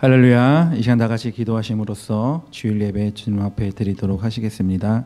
할렐루야. 이 시간 다 같이 기도하심으로써 주일 예배 주님 앞에 드리도록 하시겠습니다.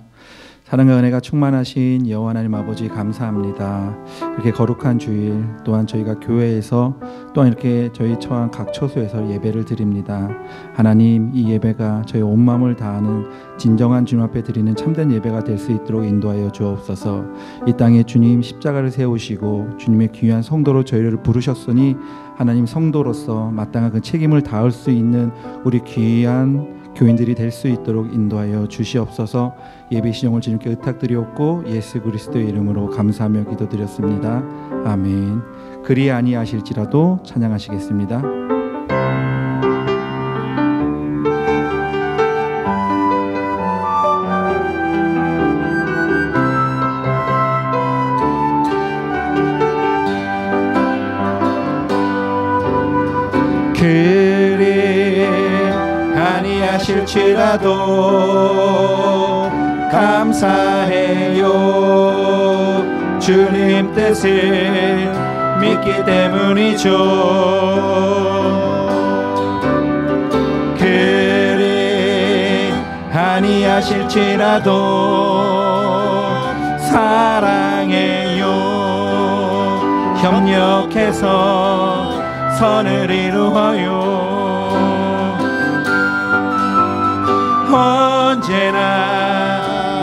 사랑과 은혜가 충만하신 여호와 하나님 아버지 감사합니다. 이렇게 거룩한 주일 또한 저희가 교회에서 또한 이렇게 저희 처한 각 처소에서 예배를 드립니다. 하나님, 이 예배가 저희 온 마음을 다하는 진정한 주님 앞에 드리는 참된 예배가 될 수 있도록 인도하여 주옵소서. 이 땅에 주님 십자가를 세우시고 주님의 귀한 성도로 저희를 부르셨으니 하나님, 성도로서 마땅한 그 책임을 다할 수 있는 우리 귀한 교인들이 될 수 있도록 인도하여 주시옵소서. 예배 시정을 주님께 의탁드리옵고 예수 그리스도의 이름으로 감사하며 기도드렸습니다. 아멘. 그리 아니하실지라도 찬양하시겠습니다. 그리 아니하실지라도 감사해요. 주님 뜻을 믿기 때문이죠. 그리 아니하실지라도 사랑해요. 협력해서 선을 이루어요. 언제나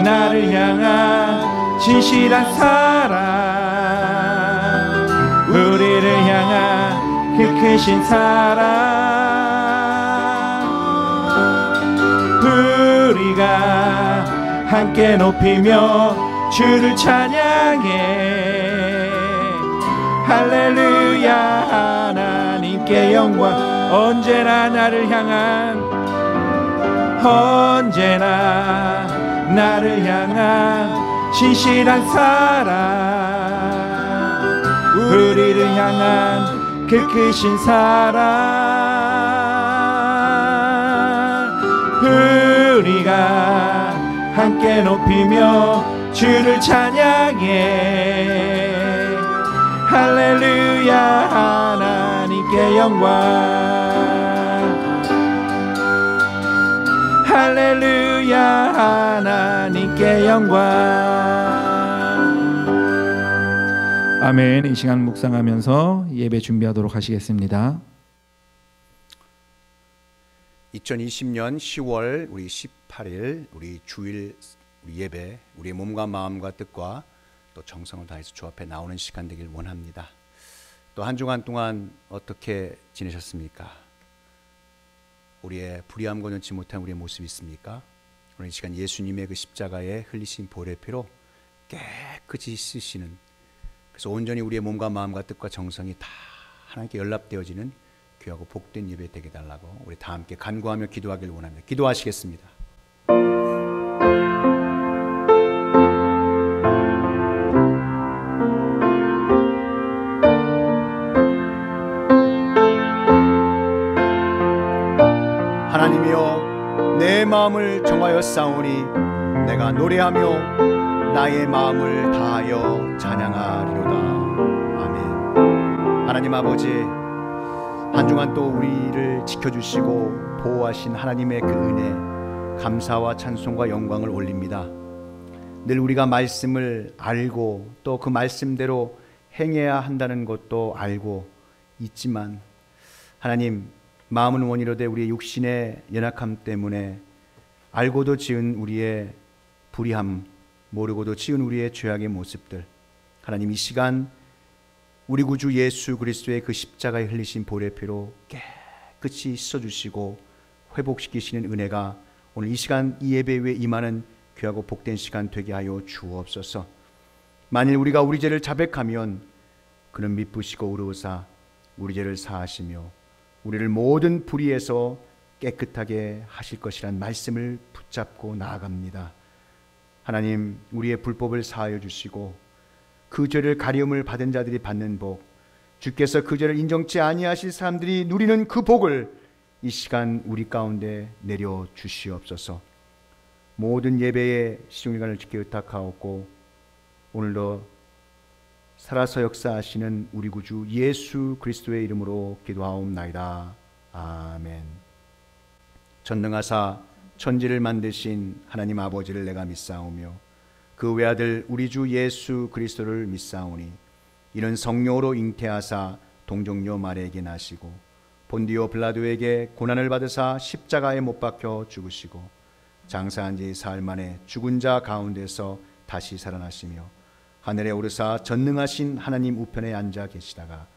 나를 향한 진실한 사랑, 우리를 향한 그 크신 사랑, 우리가 함께 높이며 주를 찬양해. 할렐루야. 하나님께 영광. 언제나 나를 향한, 언제나 나를 향한 진실한 사랑, 우리를 향한 그 크신 사랑, 우리가 함께 높이며 주를 찬양해. 할렐루야. 하나님께 영광. 할렐루야. 하나님께 영광. 아멘. 이 시간 묵상하면서 예배 준비하도록 하시겠습니다. 2020년 10월 우리 18일 우리 주일 우리 예배, 우리의 몸과 마음과 뜻과 또 정성을 다해서 주 앞에 나오는 시간 되길 원합니다. 또 한 주간 동안 어떻게 지내셨습니까? 우리의 불의함과 넣지 못한 우리의 모습이 있습니까? 오늘 이 시간 예수님의 그 십자가에 흘리신 보혈의 피로 깨끗이 씻으시는, 그래서 온전히 우리의 몸과 마음과 뜻과 정성이 다 하나님께 연락되어지는 귀하고 복된 예배 되게 달라고 우리 다 함께 간구하며 기도하길 원합니다. 기도하시겠습니다. 하나님이여, 내 마음을 정하여 싸우니 내가 노래하며 나의 마음을 다하여 찬양하리로다. 아멘. 하나님 아버지, 한 주간 또 우리를 지켜주시고 보호하신 하나님의 그 은혜, 감사와 찬송과 영광을 올립니다. 늘 우리가 말씀을 알고 또 그 말씀대로 행해야 한다는 것도 알고 있지만, 하나님, 마음은 원이로되 우리의 육신의 연약함 때문에 알고도 지은 우리의 불의함, 모르고도 지은 우리의 죄악의 모습들, 하나님, 이 시간 우리 구주 예수 그리스도의 그 십자가에 흘리신 보혈의 피로 깨끗이 씻어주시고 회복시키시는 은혜가 오늘 이 시간 이 예배 위에 임하는 귀하고 복된 시간 되게 하여 주옵소서. 만일 우리가 우리 죄를 자백하면 그는 미쁘시고 의로우사 우리 죄를 사하시며 우리를 모든 불의에서 깨끗하게 하실 것이란 말씀을 붙잡고 나아갑니다. 하나님, 우리의 불법을 사하여 주시고 그 죄를 가려움을 받은 자들이 받는 복, 주께서 그 죄를 인정치 아니하실 사람들이 누리는 그 복을 이 시간 우리 가운데 내려 주시옵소서. 모든 예배의 시종일관을 지켜 의탁하옵고 오늘도 살아서 역사하시는 우리 구주 예수 그리스도의 이름으로 기도하옵나이다. 아멘. 전능하사 천지를 만드신 하나님 아버지를 내가 믿사오며 그 외아들 우리 주 예수 그리스도를 믿사오니 이는 성령으로 잉태하사 동정녀 마리아에게 나시고 본디오 빌라도에게 고난을 받으사 십자가에 못 박혀 죽으시고 장사한 지 사흘 만에 죽은 자 가운데서 다시 살아나시며 하늘에 오르사 전능하신 하나님 우편에 앉아 계시다가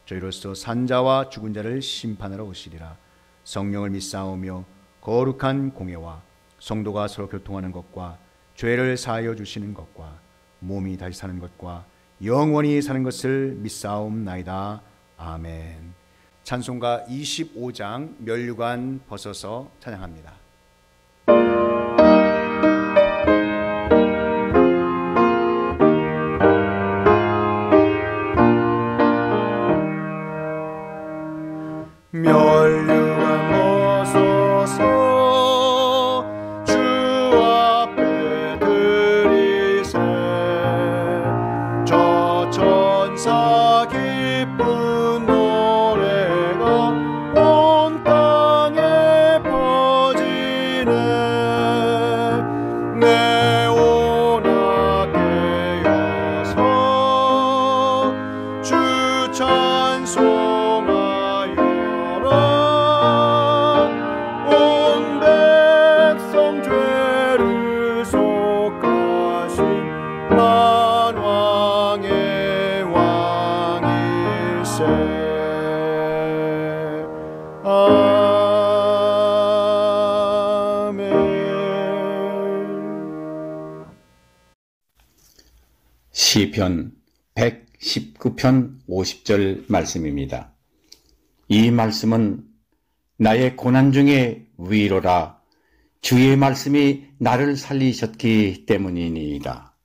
저희로서 산자와 죽은 자를 심판하러 오시리라. 성령을 믿사오며 거룩한 공예와 성도가 서로 교통하는 것과 죄를 사하여 주시는 것과 몸이 다시 사는 것과 영원히 사는 것을 믿사옵나이다. 아멘. 찬송가 25장 면류관 벗어서 찬양합니다. 면류관 벗어서 주 앞에 드리세 저 천사 기쁜 노래가 온 땅에 퍼지네 내 오나 깨어서 주 찬송하여 온 백성 죄를 속하신 만왕의 왕일세. 아멘. 시편 119편 50절 말씀입니다. 이 말씀은 나의 고난 중에 위로라 주의 말씀이 나를 살리셨기 때문이니이다.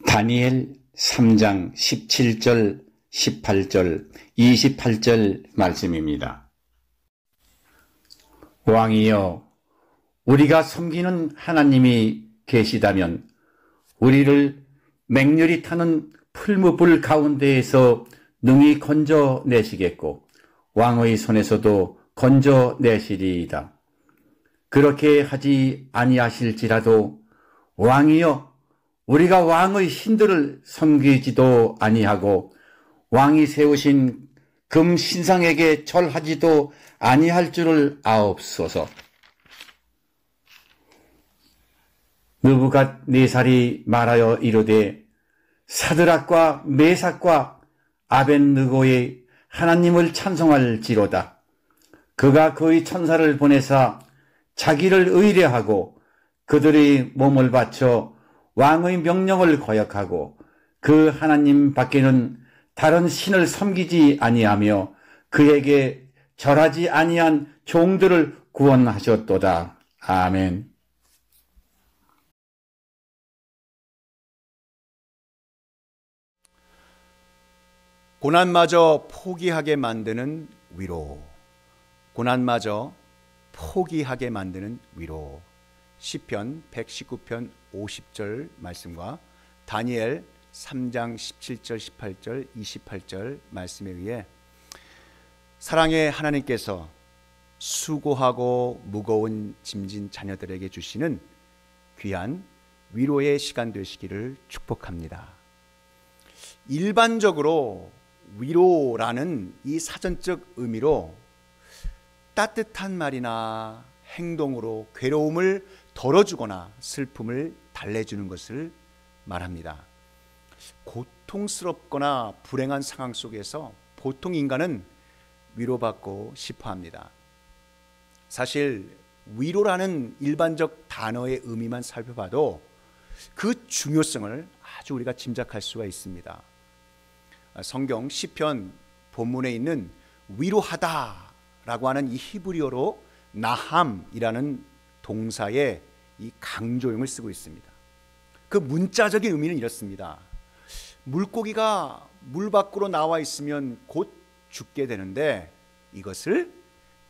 다니엘 3장 17절, 18절, 28절 말씀입니다. 왕이여, 우리가 섬기는 하나님이 계시다면 우리를 맹렬히 타는 풀무불 가운데에서 능히 건져내시겠고 왕의 손에서도 건져내시리이다. 그렇게 하지 아니하실지라도 왕이여, 우리가 왕의 신들을 섬기지도 아니하고 왕이 세우신 금 신상에게 절하지도 아니할 줄을 아옵소서. 느부갓네살이 말하여 이르되 사드락과 메삭과 아벳느고의 하나님을 찬송할지로다. 그가 그의 천사를 보내사 자기를 의뢰하고 그들의 몸을 바쳐 왕의 명령을 거역하고 그 하나님 밖에는 다른 신을 섬기지 아니하며 그에게 절하지 아니한 종들을 구원하셨도다. 아멘. 고난마저 포기하게 만드는 위로. 고난마저 포기하게 만드는 위로. 시편 119편 50절 말씀과 다니엘 3장 17절, 18절, 28절 말씀에 의해 사랑의 하나님께서 수고하고 무거운 짐진 자녀들에게 주시는 귀한 위로의 시간 되시기를 축복합니다. 일반적으로 위로라는 이 사전적 의미로 따뜻한 말이나 행동으로 괴로움을 덜어주거나 슬픔을 달래주는 것을 말합니다. 고통스럽거나 불행한 상황 속에서 보통 인간은 위로받고 싶어 합니다. 사실 위로라는 일반적 단어의 의미만 살펴봐도 그 중요성을 아주 우리가 짐작할 수가 있습니다. 성경 시편 본문에 있는 위로하다라고 하는 이 히브리어로 나함이라는 동사의 이 강조형을 쓰고 있습니다. 그 문자적인 의미는 이렇습니다. 물고기가 물 밖으로 나와 있으면 곧 죽게 되는데 이것을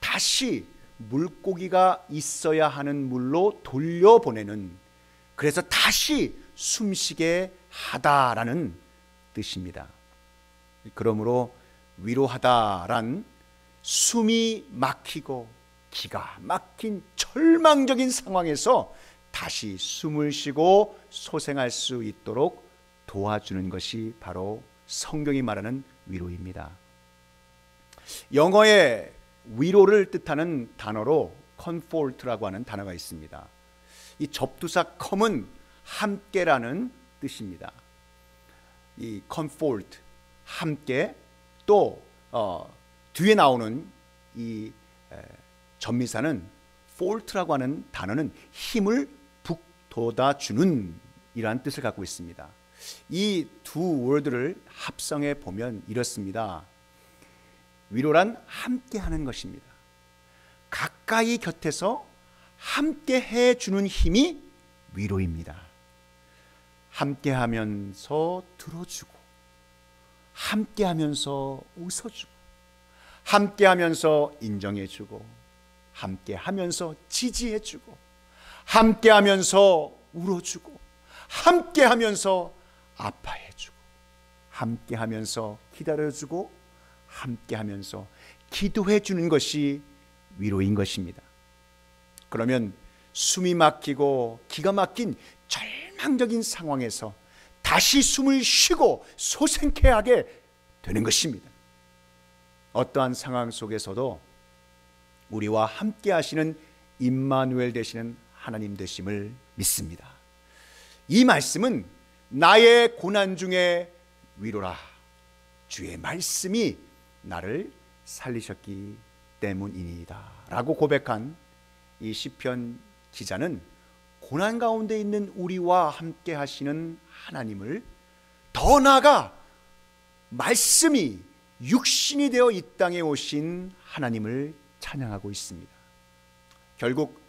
다시 물고기가 있어야 하는 물로 돌려보내는, 그래서 다시 숨쉬게 하다라는 뜻입니다. 그러므로 위로하다란 숨이 막히고 기가 막힌 절망적인 상황에서 다시 숨을 쉬고 소생할 수 있도록 도와주는 것이 바로 성경이 말하는 위로입니다. 영어의 위로를 뜻하는 단어로 comfort라고 하는 단어가 있습니다. 이 접두사 come은 함께라는 뜻입니다. 이 comfort, 함께, 또 뒤에 나오는 이 전미사는 fault라고 하는 단어는 힘을 북돋아주는 이라는 뜻을 갖고 있습니다. 이 두 월드를 합성해 보면 이렇습니다. 위로란 함께하는 것입니다. 가까이 곁에서 함께 해주는 힘이 위로입니다. 함께하면서 들어주고, 함께하면서 웃어주고, 함께하면서 인정해주고, 함께하면서 지지해주고, 함께하면서 울어주고, 함께하면서 아파해주고, 함께하면서 기다려주고, 함께하면서 기도해주는 것이 위로인 것입니다. 그러면 숨이 막히고 기가 막힌 절망적인 상황에서 다시 숨을 쉬고 소생케 하게 되는 것입니다. 어떠한 상황 속에서도 우리와 함께 하시는 임마누엘 되시는 하나님 되심을 믿습니다. 이 말씀은 나의 고난 중에 위로라. 주의 말씀이 나를 살리셨기 때문이니이다 라고 고백한 이 시편 기자는 고난 가운데 있는 우리와 함께 하시는 하나님을, 더 나아가 말씀이 육신이 되어 이 땅에 오신 하나님을 찬양하고 있습니다. 결국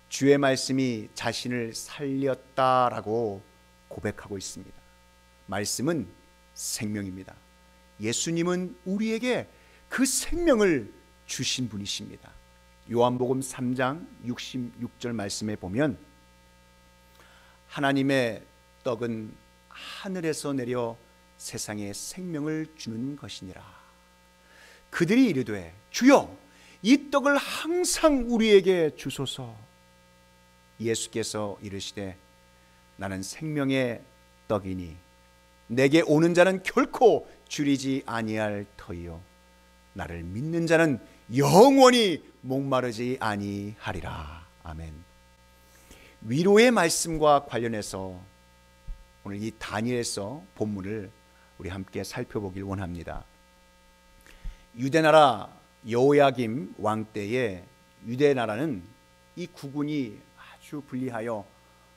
주의 말씀이 자신을 살렸다라고 고백하고 있습니다. 말씀은 생명입니다. 예수님은 우리에게 그 생명을 주신 분이십니다. 요한복음 3장 66절 말씀에 보면 하나님의 떡은 하늘에서 내려 세상에 생명을 주는 것이니라. 그들이 이르되 주여 이 떡을 항상 우리에게 주소서. 예수께서 이르시되 나는 생명의 떡이니 내게 오는 자는 결코 줄이지 아니할 터이요 나를 믿는 자는 영원히 목마르지 아니하리라. 아멘. 위로의 말씀과 관련해서 오늘 이 다니엘서 본문을 우리 함께 살펴보길 원합니다. 유대나라 여호야김 왕 때에 유대나라는 이 국군이 아주 불리하여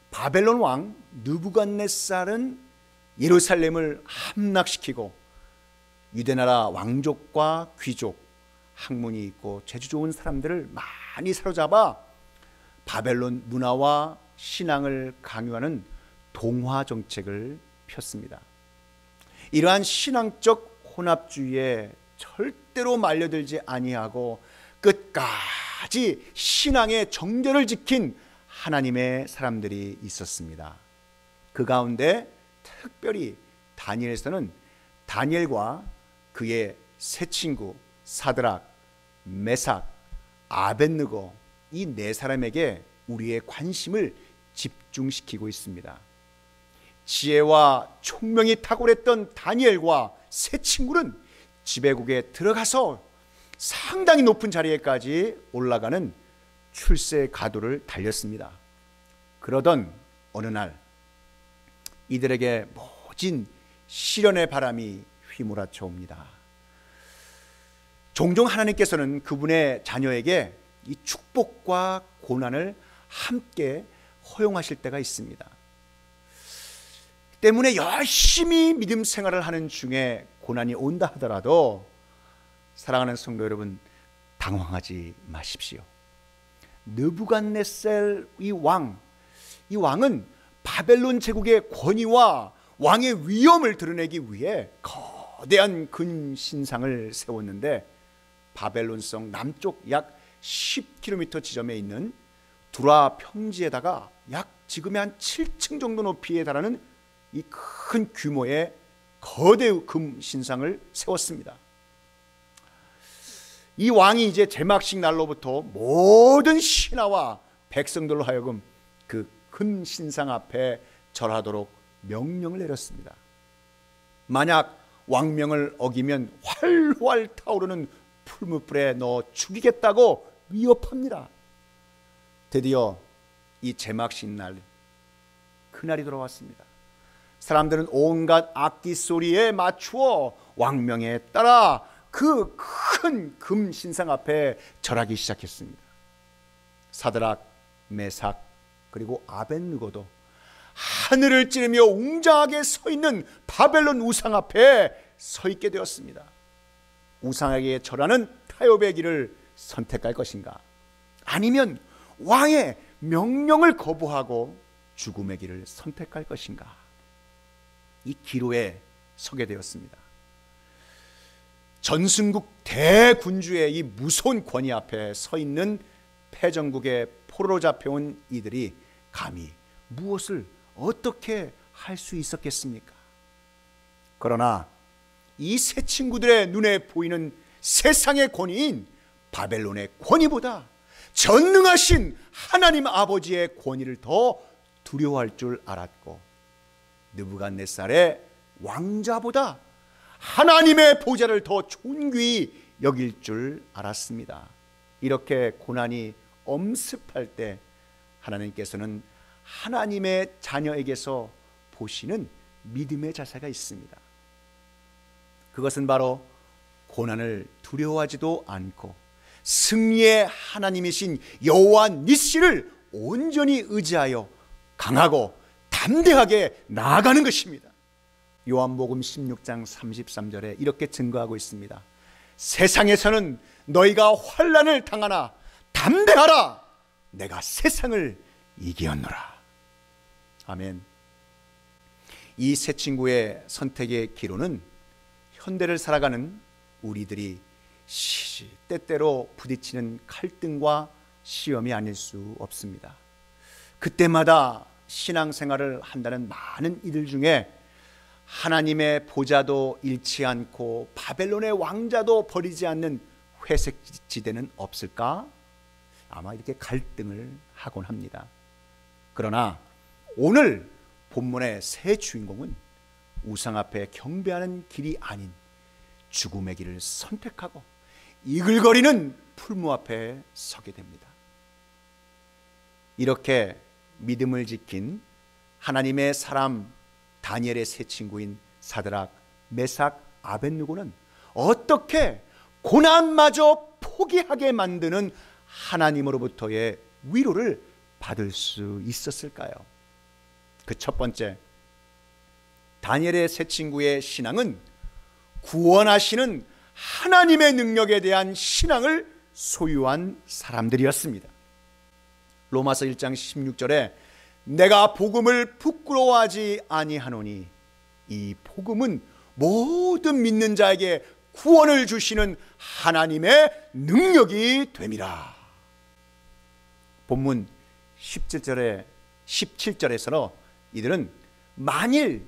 바벨론 왕 느부갓네살은 예루살렘을 함락시키고 유대나라 왕족과 귀족, 학문이 있고 재주 좋은 사람들을 많이 사로잡아 바벨론 문화와 신앙을 강요하는 동화 정책을 폈습니다. 이러한 신앙적 혼합주의에 절대로 말려들지 아니하고 끝까지 신앙의 정절을 지킨 하나님의 사람들이 있었습니다. 그 가운데 특별히 다니엘서는 다니엘과 그의 세 친구 사드락, 메삭, 아벳느고 이 네 사람에게 우리의 관심을 집중시키고 있습니다. 지혜와 총명이 탁월했던 다니엘과 세 친구는 지배국에 들어가서 상당히 높은 자리에까지 올라가는 출세 가도를 달렸습니다. 그러던 어느 날 이들에게 모진 시련의 바람이 휘몰아쳐 옵니다. 종종 하나님께서는 그분의 자녀에게 이 축복과 고난을 함께 허용하실 때가 있습니다. 때문에 열심히 믿음 생활을 하는 중에 고난이 온다 하더라도 사랑하는 성도 여러분, 당황하지 마십시오. 느부갓네살 이 왕은 바벨론 제국의 권위와 왕의 위엄을 드러내기 위해 거대한 근신상을 세웠는데 바벨론성 남쪽 약 10km 지점에 있는 두라 평지에다가 약 지금의 한 7층 정도 높이에 달하는 이 큰 규모의 거대 금 신상을 세웠습니다. 이 왕이 이제 제막식 날로부터 모든 신하와 백성들로 하여금 그 큰 신상 앞에 절하도록 명령을 내렸습니다. 만약 왕명을 어기면 활활 타오르는 풀무불에 넣어 죽이겠다고 위협합니다. 드디어 이 제막식 날, 그날이 돌아왔습니다. 사람들은 온갖 악기 소리에 맞추어 왕명에 따라 그 큰 금 신상 앞에 절하기 시작했습니다. 사드락, 메삭, 그리고 아벳느고도 하늘을 찌르며 웅장하게 서 있는 바벨론 우상 앞에 서 있게 되었습니다. 우상에게 절하는 타협의 길을 선택할 것인가, 아니면 왕의 명령을 거부하고 죽음의 길을 선택할 것인가, 이 기로에 서게 되었습니다. 전승국 대군주의 이 무서운 권위 앞에 서 있는 패전국의 포로로 잡혀온 이들이 감히 무엇을 어떻게 할 수 있었겠습니까? 그러나 이 세 친구들의 눈에 보이는 세상의 권위인 바벨론의 권위보다 전능하신 하나님 아버지의 권위를 더 두려워할 줄 알았고, 느부갓네살의 왕자보다 하나님의 보좌를 더 존귀히 여길 줄 알았습니다. 이렇게 고난이 엄습할 때 하나님께서는 하나님의 자녀에게서 보시는 믿음의 자세가 있습니다. 그것은 바로 고난을 두려워하지도 않고 승리의 하나님이신 여호와 니시를 온전히 의지하여 강하고 담대하게 나아가는 것입니다. 요한복음 16장 33절에 이렇게 증거하고 있습니다. 세상에서는 너희가 환난을 당하나 담대하라, 내가 세상을 이기었노라. 아멘. 이 세 친구의 선택의 기로는 현대를 살아가는 우리들이 때때로 부딪히는 갈등과 시험이 아닐 수 없습니다. 그때마다 신앙생활을 한다는 많은 이들 중에 하나님의 보좌도 잃지 않고 바벨론의 왕자도 버리지 않는 회색 지대는 없을까? 아마 이렇게 갈등을 하곤 합니다. 그러나 오늘 본문의 세 주인공은 우상 앞에 경배하는 길이 아닌 죽음의 길을 선택하고 이글거리는 풀무 앞에 서게 됩니다. 이렇게 믿음을 지킨 하나님의 사람 다니엘의 세 친구인 사드락, 메삭, 아벳느고는 어떻게 고난마저 포기하게 만드는 하나님으로부터의 위로를 받을 수 있었을까요? 그 첫 번째, 다니엘의 세 친구의 신앙은 구원하시는 하나님의 능력에 대한 신앙을 소유한 사람들이었습니다. 로마서 1장 16절에 내가 복음을 부끄러워하지 아니하노니 이 복음은 모든 믿는 자에게 구원을 주시는 하나님의 능력이 됨이라. 본문 17절에서 이들은 만일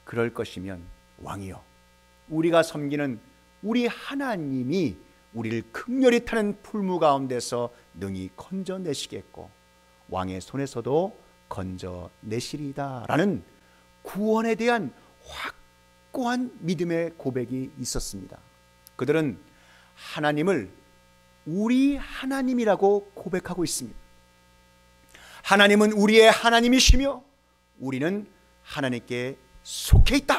그럴 것이면 왕이여, 우리가 섬기는 우리 하나님이 우리를 극렬히 타는 풀무 가운데서 능히 건져내시겠고 왕의 손에서도 건져내시리다 라는 구원에 대한 확고한 믿음의 고백이 있었습니다. 그들은 하나님을 우리 하나님이라고 고백하고 있습니다. 하나님은 우리의 하나님이시며 우리는 하나님께 속해 있다.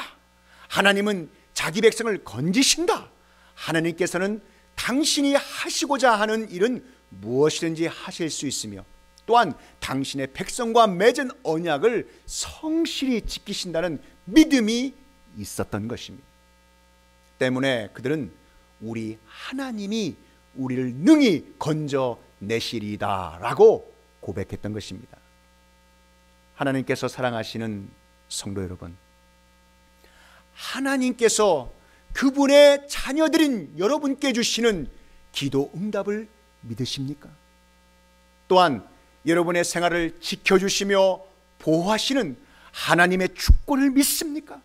하나님은 자기 백성을 건지신다. 하나님께서는 당신이 하시고자 하는 일은 무엇이든지 하실 수 있으며 또한 당신의 백성과 맺은 언약을 성실히 지키신다는 믿음이 있었던 것입니다. 때문에 그들은 우리 하나님이 우리를 능히 건져내시리다 라고 고백했던 것입니다. 하나님께서 사랑하시는 성도 여러분, 하나님께서 그분의 자녀들인 여러분께 주시는 기도 응답을 믿으십니까? 또한 여러분의 생활을 지켜주시며 보호하시는 하나님의 주권을 믿습니까?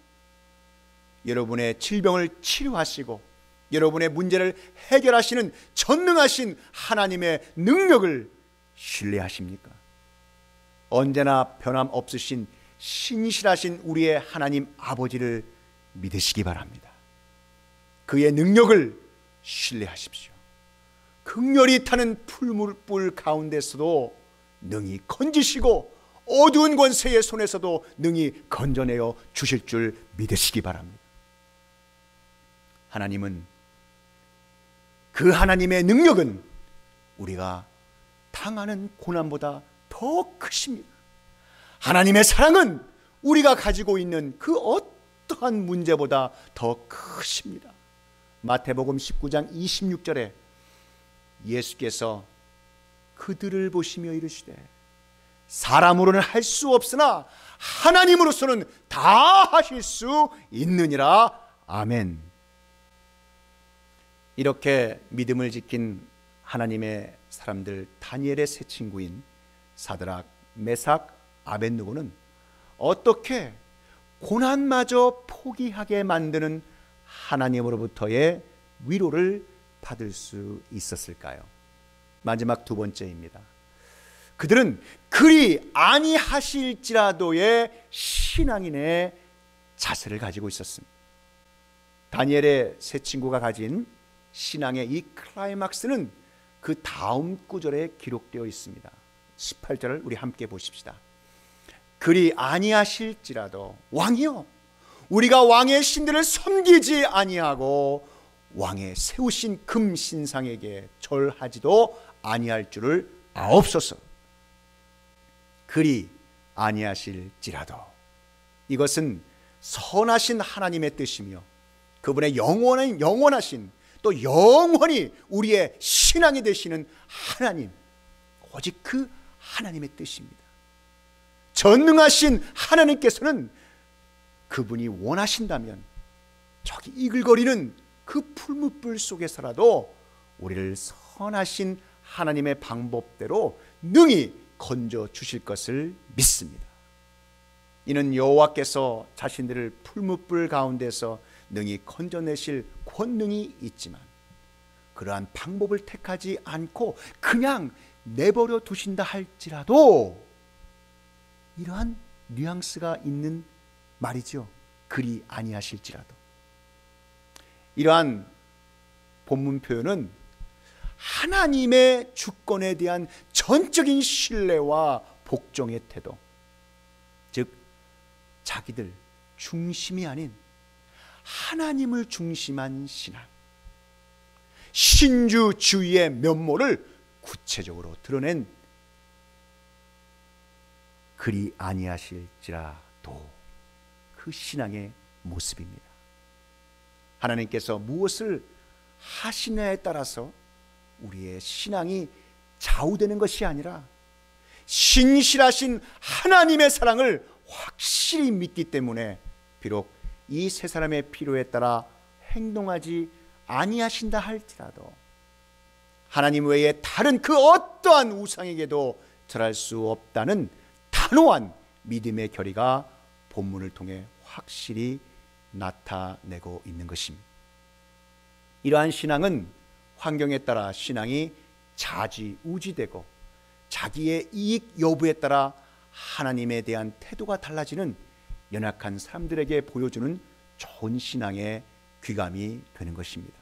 여러분의 질병을 치료하시고 여러분의 문제를 해결하시는 전능하신 하나님의 능력을 신뢰하십니까? 언제나 변함없으신 신실하신 우리의 하나님 아버지를 믿으시기 바랍니다. 그의 능력을 신뢰하십시오. 극렬히 타는 풀무불 가운데서도 능히 건지시고 어두운 권세의 손에서도 능히 건져내어 주실 줄 믿으시기 바랍니다. 하나님은, 그 하나님의 능력은 우리가 당하는 고난보다 더 크십니다. 하나님의 사랑은 우리가 가지고 있는 그 어떠한 문제보다 더 크십니다. 마태복음 19장 26절에 예수께서 그들을 보시며 이르시되 사람으로는 할 수 없으나 하나님으로서는 다 하실 수 있느니라. 아멘. 이렇게 믿음을 지킨 하나님의 사람들 다니엘의 세 친구인 사드락, 메삭, 아벳느고는 어떻게 고난마저 포기하게 만드는 하나님으로부터의 위로를 받을 수 있었을까요? 마지막 두 번째입니다. 그들은 그리 아니하실지라도의 신앙인의 자세를 가지고 있었습니다. 다니엘의 세 친구가 가진 신앙의 이 클라이막스는 그 다음 구절에 기록되어 있습니다. 18절을 우리 함께 보십시다. 그리 아니하실지라도, 왕이여, 우리가 왕의 신들을 섬기지 아니하고 왕의 세우신 금 신상에게 절하지도 아니할 줄을 아옵소서. 그리 아니하실지라도, 이것은 선하신 하나님의 뜻이며 그분의 영원하신 또 영원히 우리의 신앙이 되시는 하나님, 오직 그 하나님의 뜻입니다. 전능하신 하나님께서는 그분이 원하신다면 저기 이글거리는 그 풀무불 속에서라도 우리를 선하신 하나님의 방법대로 능히 건져 주실 것을 믿습니다. 이는 여호와께서 자신들을 풀무불 가운데서 능히 건져내실 권능이 있지만 그러한 방법을 택하지 않고 그냥 내버려 두신다 할지라도 이러한 뉘앙스가 있는 말이죠. 그리 아니하실지라도. 이러한 본문 표현은 하나님의 주권에 대한 전적인 신뢰와 복종의 태도, 즉 자기들 중심이 아닌 하나님을 중심한 신앙, 신주주의의 면모를 구체적으로 드러낸 그리 아니하실지라도 그 신앙의 모습입니다. 하나님께서 무엇을 하시냐에 따라서 우리의 신앙이 좌우되는 것이 아니라 신실하신 하나님의 사랑을 확실히 믿기 때문에 비록 이 세 사람의 필요에 따라 행동하지 아니하신다 할지라도 하나님 외에 다른 그 어떠한 우상에게도 절할 수 없다는 단호한 믿음의 결의가 본문을 통해 확실히 나타내고 있는 것입니다. 이러한 신앙은 환경에 따라 신앙이 좌지우지되고 자기의 이익 여부에 따라 하나님에 대한 태도가 달라지는 연약한 사람들에게 보여주는 좋은 신앙의 귀감이 되는 것입니다.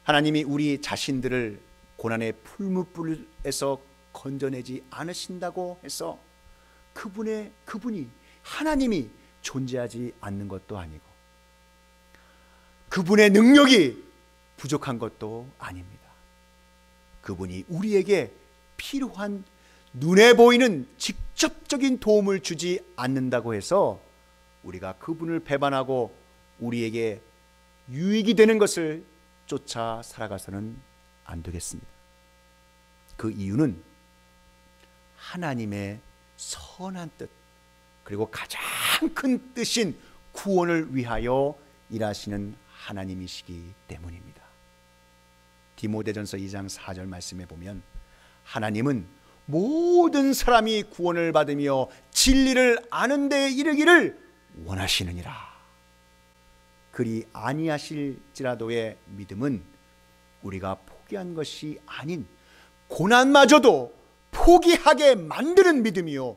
하나님이 우리 자신들을 고난의 풀무불에서 건져내지 않으신다고 해서 그분이 하나님이 존재하지 않는 것도 아니고 그분의 능력이 부족한 것도 아닙니다. 그분이 우리에게 필요한 눈에 보이는 직접적인 도움을 주지 않는다고 해서 우리가 그분을 배반하고 우리에게 유익이 되는 것을 쫓아 살아가서는 안 되겠습니다. 그 이유는 하나님의 선한 뜻, 그리고 가장 큰 뜻인 구원을 위하여 일하시는 하나님이시기 때문입니다. 디모데전서 2장 4절 말씀에 보면 하나님은 모든 사람이 구원을 받으며 진리를 아는 데 이르기를 원하시느니라. 그리 아니하실지라도의 믿음은 우리가 포기한 것이 아닌 고난마저도 포기하게 만드는 믿음이요,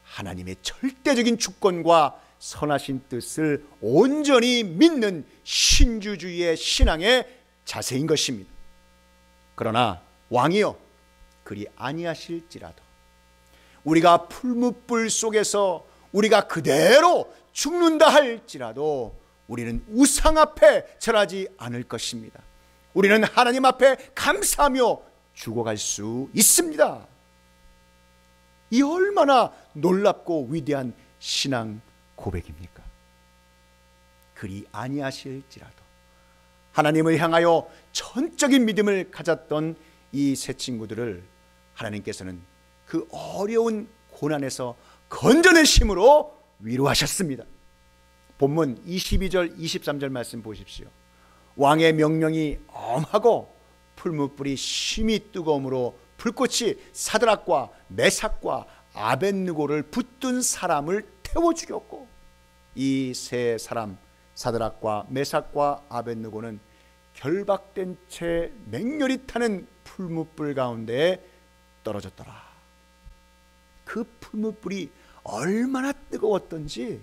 하나님의 절대적인 주권과 선하신 뜻을 온전히 믿는 신주주의의 신앙의 자세인 것입니다. 그러나 왕이여 그리 아니하실지라도 우리가 풀무불 속에서 우리가 그대로 죽는다 할지라도 우리는 우상 앞에 절하지 않을 것입니다. 우리는 하나님 앞에 감사하며 죽어갈 수 있습니다. 이 얼마나 놀랍고 위대한 신앙 고백입니까? 그리 아니하실지라도 하나님을 향하여 전적인 믿음을 가졌던 이 세 친구들을 하나님께서는 그 어려운 고난에서 건져내심으로 위로하셨습니다. 본문 22절 23절 말씀 보십시오. 왕의 명령이 엄하고 풀무불이 심히 뜨거움으로 불꽃이 사드락과 메삭과 아벳느고를 붙든 사람을 태워 죽였고, 이 세 사람 사드락과 메삭과 아벳느고는 결박된 채 맹렬히 타는 풀무불 가운데에 떨어졌더라. 그 풀무불이 얼마나 뜨거웠던지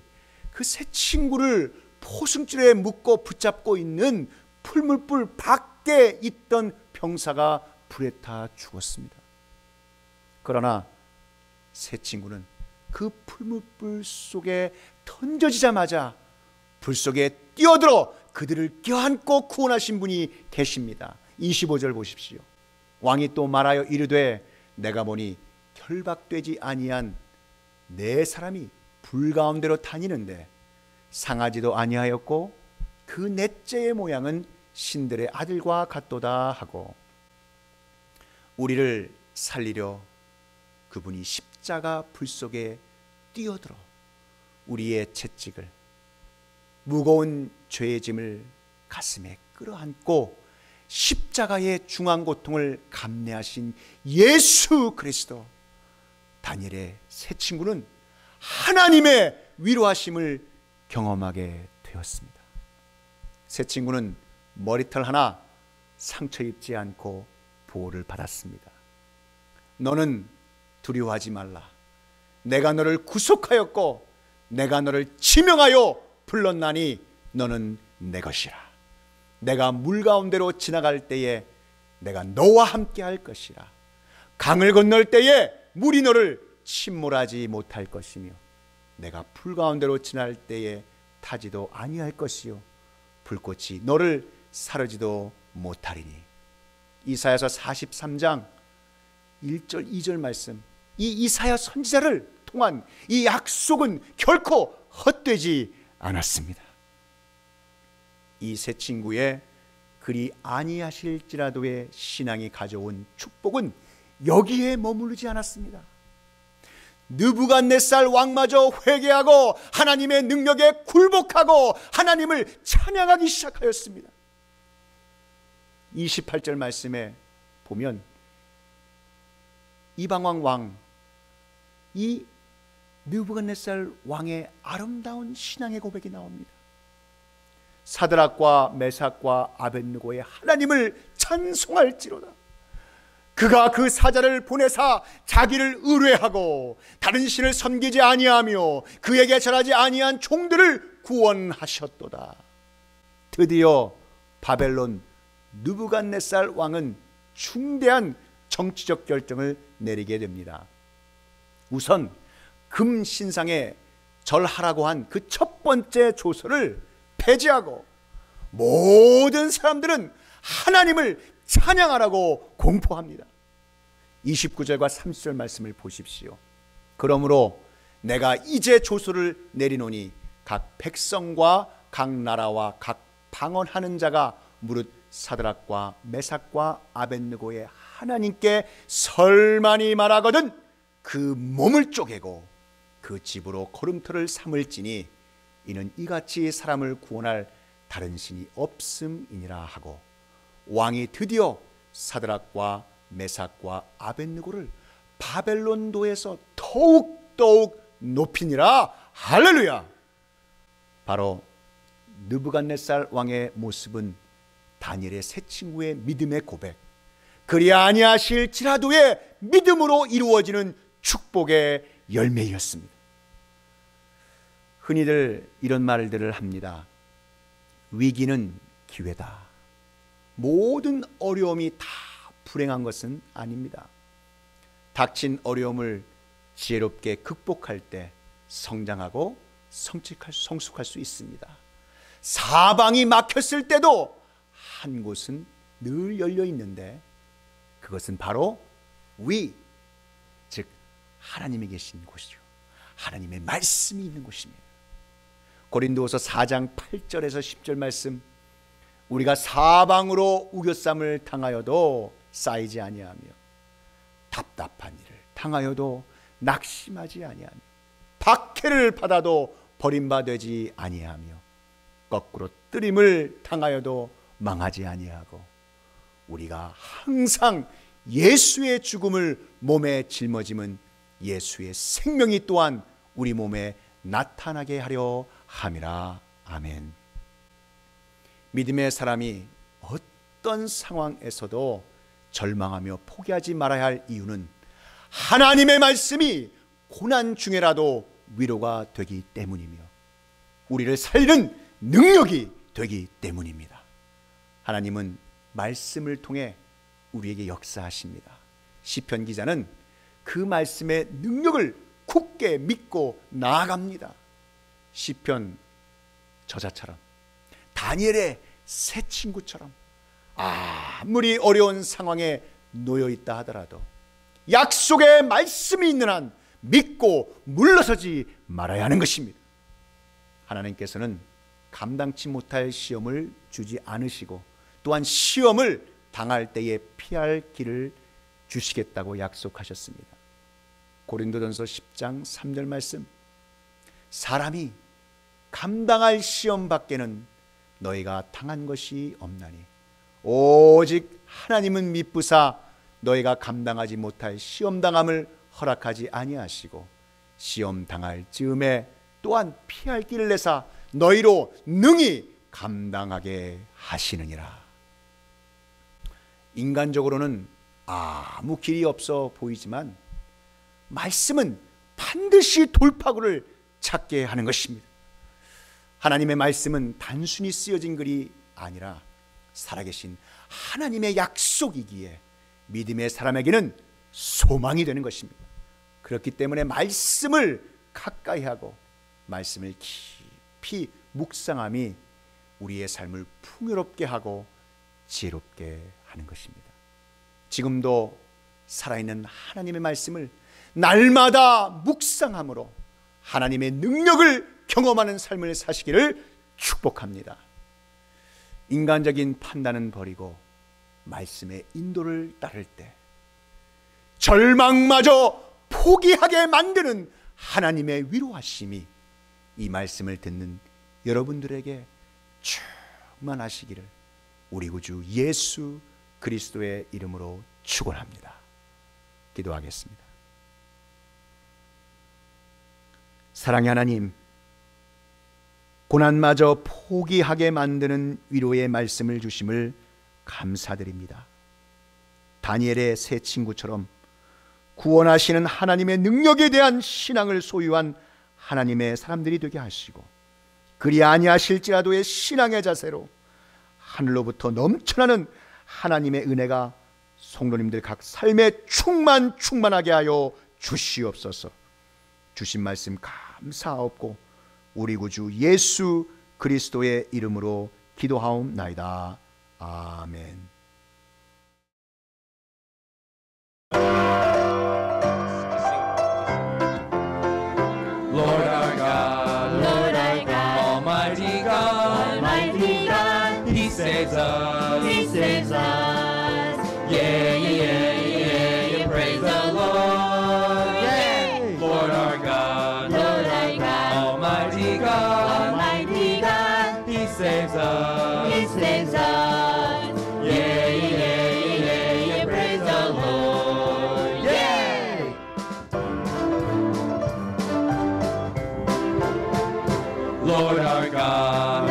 그 세 친구를 포승줄에 묶어 붙잡고 있는 풀무불 밖에 있던 병사가 불에 타 죽었습니다. 그러나 세 친구는 그 풀무불 속에 던져지자마자 불 속에 뛰어들어 그들을 껴안고 구원하신 분이 계십니다. 25절 보십시오. 왕이 또 말하여 이르되 내가 보니 결박되지 아니한 네 사람이 불 가운데로 다니는데 상하지도 아니하였고 그 넷째의 모양은 신들의 아들과 같도다 하고, 우리를 살리려 그분이 십자가 불 속에 뛰어들어 우리의 채찍을, 무거운 죄의 짐을 가슴에 끌어안고 십자가의 중한 고통을 감내하신 예수 그리스도, 다니엘의 세 친구는 하나님의 위로하심을 경험하게 되었습니다. 세 친구는 머리털 하나 상처 입지 않고 보호를 받았습니다. 너는 두려워하지 말라. 내가 너를 구속하였고 내가 너를 지명하여 불렀나니 너는 내 것이라. 내가 물 가운데로 지나갈 때에 내가 너와 함께 할 것이라. 강을 건널 때에 물이 너를 침몰하지 못할 것이며 내가 불 가운데로 지날 때에 타지도 아니할 것이요 불꽃이 너를 사르지도 못하리니. 이사야서 43장 1절 2절 말씀, 이 이사야 선지자를 통한 이 약속은 결코 헛되지 않았습니다. 이 세 친구의 그리 아니하실지라도의 신앙이 가져온 축복은 여기에 머무르지 않았습니다. 느부갓네살 왕마저 회개하고 하나님의 능력에 굴복하고 하나님을 찬양하기 시작하였습니다. 28절 말씀에 보면 이방왕 왕, 이 느부갓네살 왕의 아름다운 신앙의 고백이 나옵니다. 사드락과 메삭과 아벳느고의 하나님을 찬송할지로다. 그가 그 사자를 보내사 자기를 의뢰하고 다른 신을 섬기지 아니하며 그에게 절하지 아니한 종들을 구원하셨도다. 드디어 바벨론 느부갓네살 왕은 중대한 정치적 결정을 내리게 됩니다. 우선 금신상에 절하라고 한 그 첫 번째 조서를 폐지하고 모든 사람들은 하나님을 찬양하라고 공포합니다. 29절과 30절 말씀을 보십시오. 그러므로 내가 이제 조서를 내리노니 각 백성과 각 나라와 각 방언하는 자가 무릇 사드락과 메삭과 아벳느고의 하나님께 설만이 말하거든 그 몸을 쪼개고 그 집으로 거름터를 삼을지니 이는 이같이 사람을 구원할 다른 신이 없음이니라 하고, 왕이 드디어 사드락과 메삭과 아벳느고를 바벨론도에서 더욱 높이니라. 할렐루야. 바로 느부갓네살 왕의 모습은 다니엘의 세 친구의 믿음의 고백, 그리 아니하실지라도의 믿음으로 이루어지는 축복의 열매였습니다. 흔히들 이런 말들을 합니다. 위기는 기회다. 모든 어려움이 다 불행한 것은 아닙니다. 닥친 어려움을 지혜롭게 극복할 때 성장하고 성숙할 수 있습니다. 사방이 막혔을 때도 한 곳은 늘 열려 있는데 그것은 바로 즉 하나님이 계신 곳이죠. 하나님의 말씀이 있는 곳입니다. 고린도후서 4장 8절에서 10절 말씀, 우리가 사방으로 우겨쌈을 당하여도 쌓이지 아니하며 답답한 일을 당하여도 낙심하지 아니하며 박해를 받아도 버림받지 아니하며 거꾸로 뜨림을 당하여도 망하지 아니하고 우리가 항상 예수의 죽음을 몸에 짊어짐은 예수의 생명이 또한 우리 몸에 나타나게 하려 함이라. 아멘. 믿음의 사람이 어떤 상황에서도 절망하며 포기하지 말아야 할 이유는 하나님의 말씀이 고난 중에라도 위로가 되기 때문이며 우리를 살리는 능력이 되기 때문입니다. 하나님은 말씀을 통해 우리에게 역사하십니다. 시편 기자는 그 말씀의 능력을 굳게 믿고 나아갑니다. 시편 저자처럼, 다니엘의 세 친구처럼 아무리 어려운 상황에 놓여 있다 하더라도 약속의 말씀이 있는 한 믿고 물러서지 말아야 하는 것입니다. 하나님께서는 감당치 못할 시험을 주지 않으시고 또한 시험을 당할 때에 피할 길을 주시겠다고 약속하셨습니다. 고린도전서 10장 3절 말씀, 사람이 감당할 시험 밖에는 너희가 당한 것이 없나니 오직 하나님은 미쁘사 너희가 감당하지 못할 시험당함을 허락하지 아니하시고 시험 당할 즈음에 또한 피할 길을 내사 너희로 능히 감당하게 하시느니라. 인간적으로는 아무 길이 없어 보이지만 말씀은 반드시 돌파구를 찾게 하는 것입니다. 하나님의 말씀은 단순히 쓰여진 글이 아니라 살아계신 하나님의 약속이기에 믿음의 사람에게는 소망이 되는 것입니다. 그렇기 때문에 말씀을 가까이 하고 말씀을 깊이 묵상함이 우리의 삶을 풍요롭게 하고 지혜롭게 하는 것입니다. 지금도 살아있는 하나님의 말씀을 날마다 묵상함으로 하나님의 능력을 경험하는 삶을 사시기를 축복합니다. 인간적인 판단은 버리고 말씀의 인도를 따를 때 절망마저 포기하게 만드는 하나님의 위로하심이 이 말씀을 듣는 여러분들에게 충만하시기를 우리 구주 예수 그리스도의 이름으로 축원합니다. 기도하겠습니다. 사랑의 하나님, 고난마저 포기하게 만드는 위로의 말씀을 주심을 감사드립니다. 다니엘의 세 친구처럼 구원하시는 하나님의 능력에 대한 신앙을 소유한 하나님의 사람들이 되게 하시고 그리 아니하실지라도의 신앙의 자세로 하늘로부터 넘쳐나는 하나님의 은혜가 성도님들 각 삶에 충만하게 하여 주시옵소서. 주신 말씀 감사하옵고 우리 구주 예수 그리스도의 이름으로 기도하옵나이다. 아멘. Lord our God, Almighty God, He saves us, yeah, praise the Lord, yeah. Lord our God, Almighty God, He saves us, yeah, praise the Lord, yeah. Lord our God,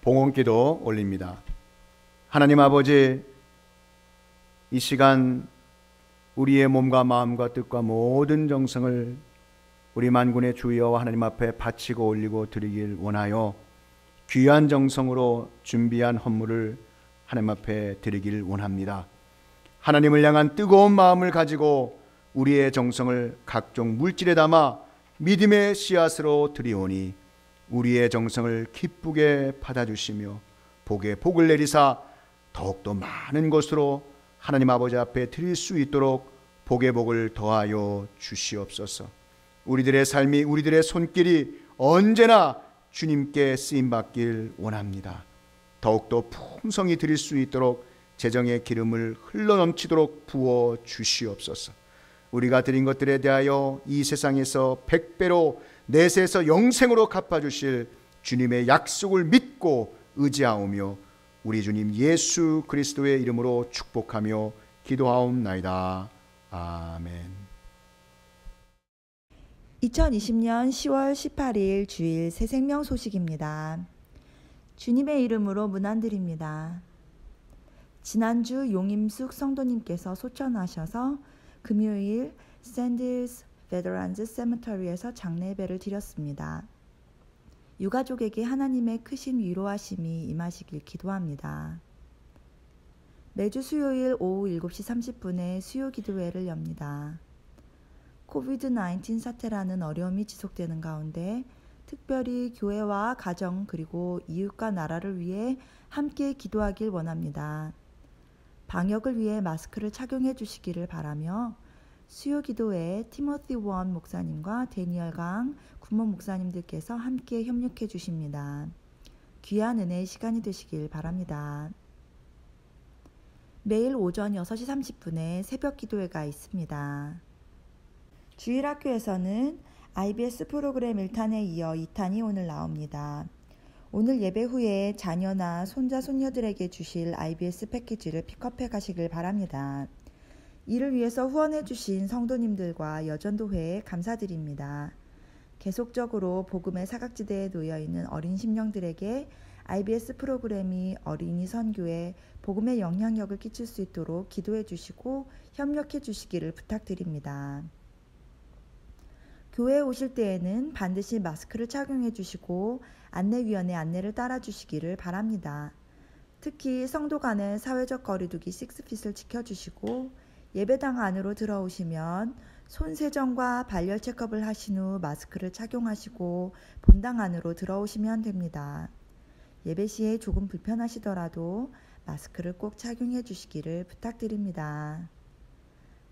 봉헌기도 올립니다. 하나님 아버지, 이 시간 우리의 몸과 마음과 뜻과 모든 정성을 우리 만군의 주 여호와 하나님 앞에 바치고 올리고 드리길 원하여 귀한 정성으로 준비한 헌물을 하나님 앞에 드리길 원합니다. 하나님을 향한 뜨거운 마음을 가지고 우리의 정성을 각종 물질에 담아 믿음의 씨앗으로 드리오니 우리의 정성을 기쁘게 받아주시며 복에 복을 내리사 더욱더 많은 것으로 하나님 아버지 앞에 드릴 수 있도록 복에 복을 더하여 주시옵소서. 우리들의 삶이, 우리들의 손길이 언제나 주님께 쓰임받길 원합니다. 더욱더 풍성히 드릴 수 있도록 재정의 기름을 흘러넘치도록 부어 주시옵소서. 우리가 드린 것들에 대하여 이 세상에서 100배로 내세에서 영생으로 갚아주실 주님의 약속을 믿고 의지하오며 우리 주님 예수 그리스도의 이름으로 축복하며 기도하옵나이다. 아멘. 2020년 10월 18일 주일 새생명 소식입니다. 주님의 이름으로 문안드립니다. 지난주 용임숙 성도님께서 소천하셔서 금요일 샌들스 베터란즈 세미터리에서 장례배를 드렸습니다. 유가족에게 하나님의 크신 위로하심이 임하시길 기도합니다. 매주 수요일 오후 7시 30분에 수요 기도회를 엽니다. 코비드-19 사태라는 어려움이 지속되는 가운데 특별히 교회와 가정 그리고 이웃과 나라를 위해 함께 기도하길 원합니다. 방역을 위해 마스크를 착용해 주시기를 바라며 수요 기도회에 티모티 원 목사님과 데니얼 강 구모 목사님들께서 함께 협력해 주십니다. 귀한 은혜의 시간이 되시길 바랍니다. 매일 오전 6시 30분에 새벽 기도회가 있습니다. 주일학교에서는 IBS 프로그램 1탄에 이어 2탄이 오늘 나옵니다. 오늘 예배 후에 자녀나 손자, 손녀들에게 주실 IBS 패키지를 픽업해 가시길 바랍니다. 이를 위해서 후원해 주신 성도님들과 여전도회에 감사드립니다. 계속적으로 복음의 사각지대에 놓여있는 어린 심령들에게 IBS 프로그램이 어린이 선교에 복음의 영향력을 끼칠 수 있도록 기도해 주시고 협력해 주시기를 부탁드립니다. 교회에 오실 때에는 반드시 마스크를 착용해 주시고 안내위원의 안내를 따라 주시기를 바랍니다. 특히 성도 간의 사회적 거리두기 6핏을 지켜주시고 예배당 안으로 들어오시면 손세정과 발열 체크업을 하신 후 마스크를 착용하시고 본당 안으로 들어오시면 됩니다. 예배 시에 조금 불편하시더라도 마스크를 꼭 착용해 주시기를 부탁드립니다.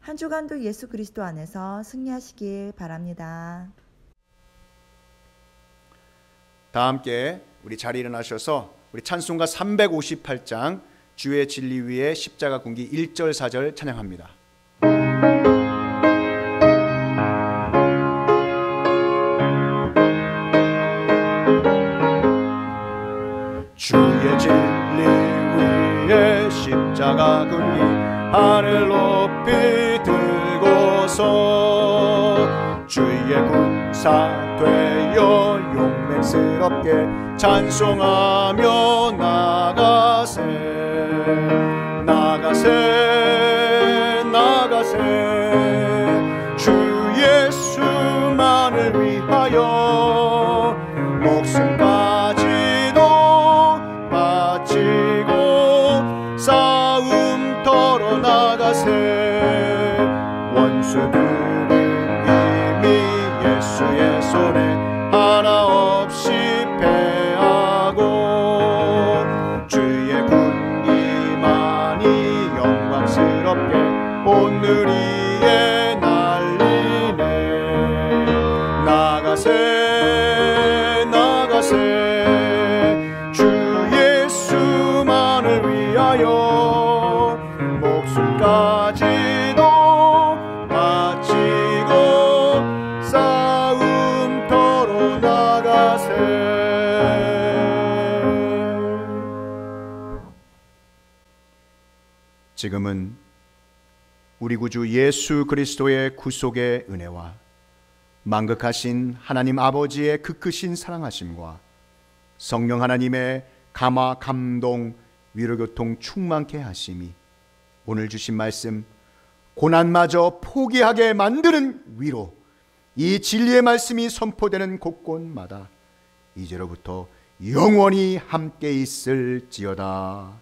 한 주간도 예수 그리스도 안에서 승리하시길 바랍니다. 다 함께 우리 자리에 일어나셔서 우리 찬송가 358장 주의 진리 위에 십자가 군기 1절 4절 찬양합니다. 주의 진리 위에 십자가 군기 하늘 높이 들고서 주의 군사 되어 용맹스럽게 찬송하며 나가세 나가세 나가세 주 예수만을 위하여 목숨까지도 바치고 싸움터로 나가세 원수들은 이미 예수의 손에 하나 없이 패하고 주의 군기만이 영광스럽게 오늘 위에 날리네 나가세 나가세 주 예수만을 위하여 목숨까지도 바치고 싸움터로 나가세. 지금은 우리 구주 예수 그리스도의 구속의 은혜와 만극하신 하나님 아버지의 그 크신 사랑하심과 성령 하나님의 감화, 감동, 위로교통 충만케 하심이 오늘 주신 말씀 고난마저 포기하게 만드는 위로, 이 진리의 말씀이 선포되는 곳곳마다 이제로부터 영원히 함께 있을지어다.